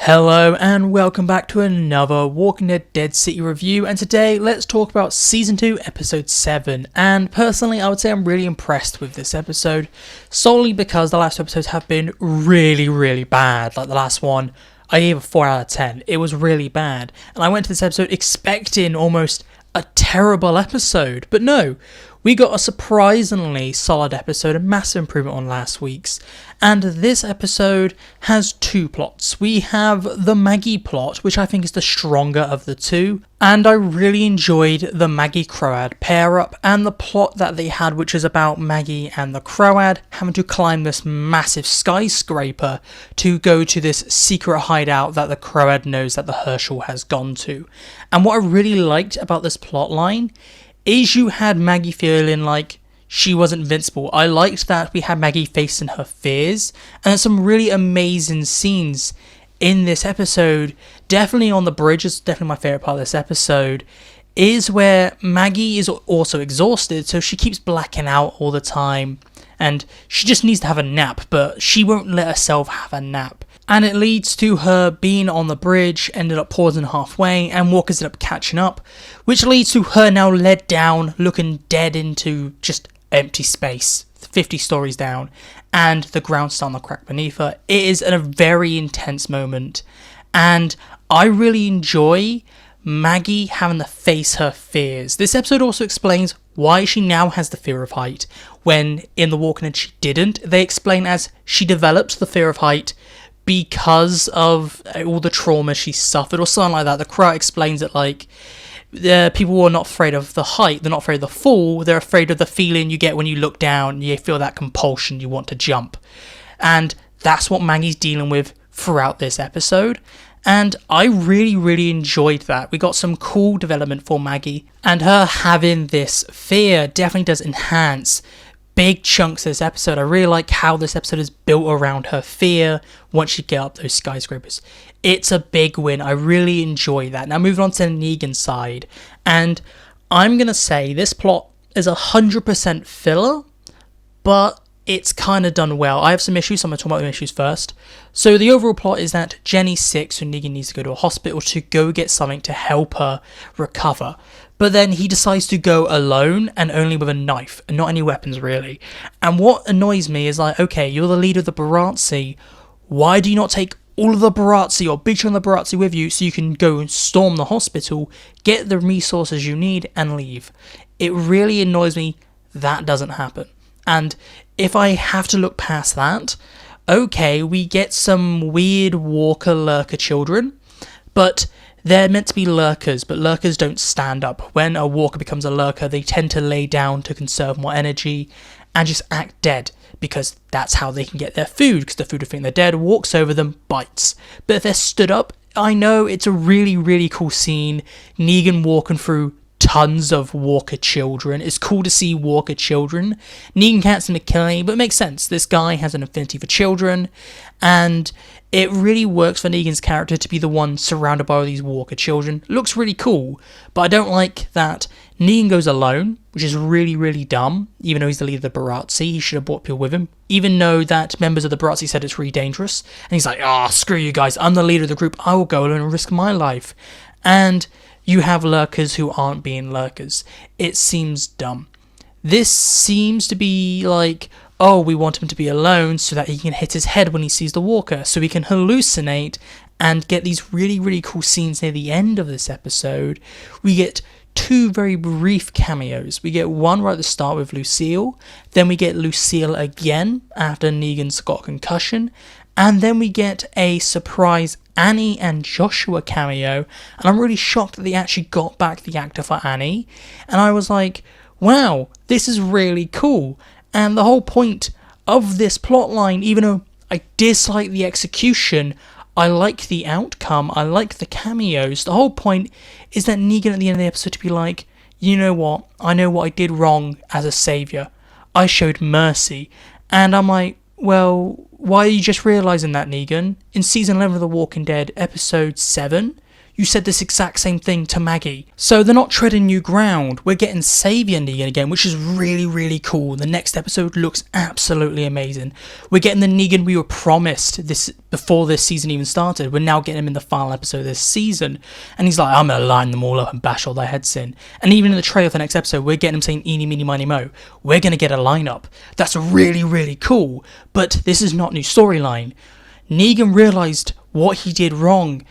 Hello and welcome back to another Walking Dead City review, and today let's talk about Season 2 Episode 7, and personally I would say I'm really impressed with this episode, solely because the last episodes have been really bad. Like the last one, I gave a 4 out of 10, it was really bad, and I went to this episode expecting almost a terrible episode, but no, we got a surprisingly solid episode, a massive improvement on last week's, and this episode has two plots. We have the Maggie plot, which I think is the stronger of the two, and I really enjoyed the Maggie Croat pair up, and the plot that they had, which is about Maggie and the Croat having to climb this massive skyscraper to go to this secret hideout that the Croat knows that the Herschel has gone to. And what I really liked about this plot line is you had Maggie feeling like she was invincible. I liked that we had Maggie facing her fears, and there's some really amazing scenes in this episode. Definitely on the bridge is definitely my favourite part of this episode, is where Maggie is also exhausted, so she keeps blacking out all the time, and she just needs to have a nap, but she won't let herself have a nap. And it leads to her being on the bridge, ended up pausing halfway, and walkers end up catching up, which leads to her now led down, looking dead into just empty space, 50 stories down, and the ground starting to crack beneath her. It is a very intense moment, and I really enjoy Maggie having to face her fears. This episode also explains why she now has the fear of height, when in The Walking Dead she didn't. They explain as she developed the fear of height because of all the trauma she suffered or something like that. The Croat explains it like people are not afraid of the height, they're not afraid of the fall, they're afraid of the feeling you get when you look down and you feel that compulsion, you want to jump. And that's what Maggie's dealing with throughout this episode, and I really enjoyed that. We got some cool development for Maggie, and her having this fear definitely does enhance big chunks of this episode. I really like how this episode is built around her fear once you get up those skyscrapers. It's a big win. I really enjoy that. Now moving on to the Negan side, and I'm going to say this plot is 100% filler, but it's kind of done well. I have some issues, so I'm going to talk about the issues first. So the overall plot is that Jenny's sick, so Negan needs to go to a hospital to go get something to help her recover. But then he decides to go alone and only with a knife and not any weapons really. And what annoys me is like, okay, you're the leader of the Barazzi. Why do you not take all of the Barazzi or big chunk of the Barazzi with you so you can go and storm the hospital, get the resources you need and leave? It really annoys me that doesn't happen. And if I have to look past that, okay, we get some weird walker lurker children, but they're meant to be lurkers, but lurkers don't stand up. When a walker becomes a lurker, they tend to lay down to conserve more energy and just act dead, because that's how they can get their food, because the food will think they're dead, walks over them, bites. But if they're stood up, I know it's a really cool scene, Negan walking through tons of walker children. It's cool to see walker children. Negan can't seem to kill any, but it makes sense. This guy has an affinity for children, and it really works for Negan's character to be the one surrounded by all these walker children. Looks really cool, but I don't like that Negan goes alone, which is really dumb. Even though he's the leader of the Barazzi, he should have brought people with him. Even though that members of the Barazzi said it's really dangerous, and he's like, screw you guys, I'm the leader of the group, I will go alone and risk my life. And you have lurkers who aren't being lurkers. It seems dumb. This seems to be like, we want him to be alone so that he can hit his head when he sees the walker, so he can hallucinate and get these really cool scenes near the end of this episode. We get two very brief cameos. We get one right at the start with Lucille, then we get Lucille again after Negan's got a concussion, and then we get a surprise Annie and Joshua cameo, and I'm really shocked that they actually got back the actor for Annie, and I was like, wow, this is really cool. And the whole point of this plotline, even though I dislike the execution, I like the outcome, I like the cameos. The whole point is that Negan at the end of the episode to be like, you know what, I know what I did wrong as a saviour. I showed mercy. And I'm like, well, why are you just realising that, Negan? In season 11 of The Walking Dead, episode 7, you said this exact same thing to Maggie. So they're not treading new ground. We're getting Saviour Negan again, which is really, really cool. The next episode looks absolutely amazing. We're getting the Negan we were promised before this season even started. We're now getting him in the final episode of this season. And he's like, I'm going to line them all up and bash all their heads in. And even in the trailer for the next episode, we're getting him saying, eeny, meeny, miny, mo. We're going to get a lineup. That's really, really cool. But this is not new storyline. Negan realised what he did wrong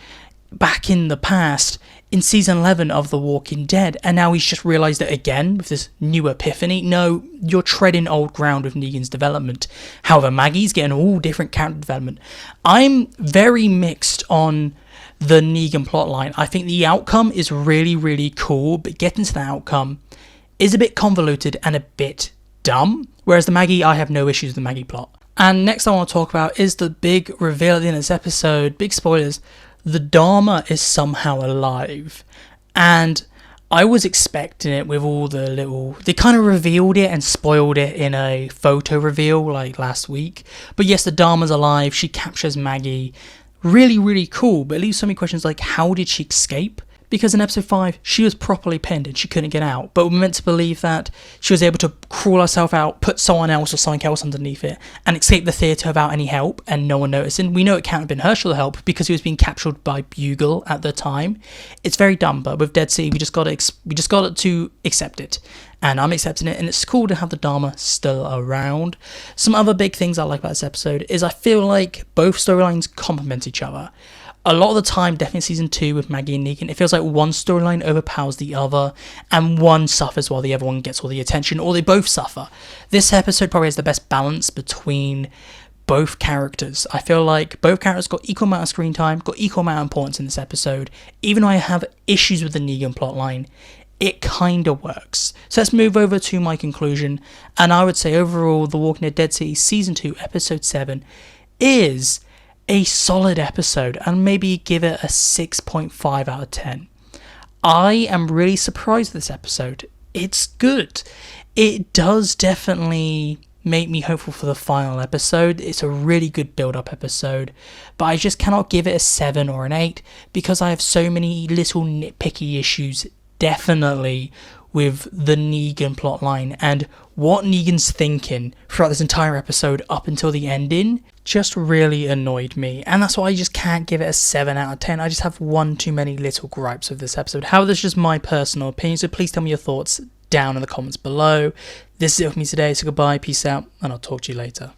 back in the past in season 11 of The Walking Dead, and now he's just realised it again with this new epiphany. No, you're treading old ground with Negan's development. However, Maggie's getting all different character development. I'm very mixed on the Negan plotline. I think the outcome is really, really cool, but getting to the outcome is a bit convoluted and a bit dumb, whereas the Maggie, I have no issues with the Maggie plot. And next I want to talk about is the big reveal at the end of this episode. Big spoilers. The Dharma is somehow alive. And I was expecting it with all the little... They kind of revealed it and spoiled it in a photo reveal like last week. But yes, the Dharma's alive. She captures Maggie. Really, really cool. But it leaves so many questions like, how did she escape? Because in episode 5, she was properly pinned and she couldn't get out. But we're meant to believe that she was able to crawl herself out, put someone else or something else underneath it, and escape the theatre without any help and no one noticing. We know it can't have been Herschel's help because he was being captured by Bugle at the time. It's very dumb, but with Dead City, we just got to accept it. And I'm accepting it, and it's cool to have the Dharma still around. Some other big things I like about this episode is I feel like both storylines complement each other. A lot of the time, definitely season 2 with Maggie and Negan, it feels like one storyline overpowers the other, and one suffers while the other one gets all the attention, or they both suffer. This episode probably has the best balance between both characters. I feel like both characters got equal amount of screen time, got equal amount of importance in this episode. Even though I have issues with the Negan plotline, it kind of works. So let's move over to my conclusion, and I would say overall, The Walking Dead City Season 2, Episode 7 is a solid episode, and maybe give it a 6.5 out of 10. I am really surprised with this episode. It's good. It does definitely make me hopeful for the final episode. It's a really good build-up episode, but I just cannot give it a 7 or an 8 because I have so many little nitpicky issues, definitely, with the Negan plotline and what Negan's thinking throughout this entire episode up until the ending just really annoyed me, and that's why I just can't give it a 7 out of 10. I just have one too many little gripes with this episode. However, this is just my personal opinion, so please tell me your thoughts down in the comments below. This is it for me today, so goodbye, peace out, and I'll talk to you later.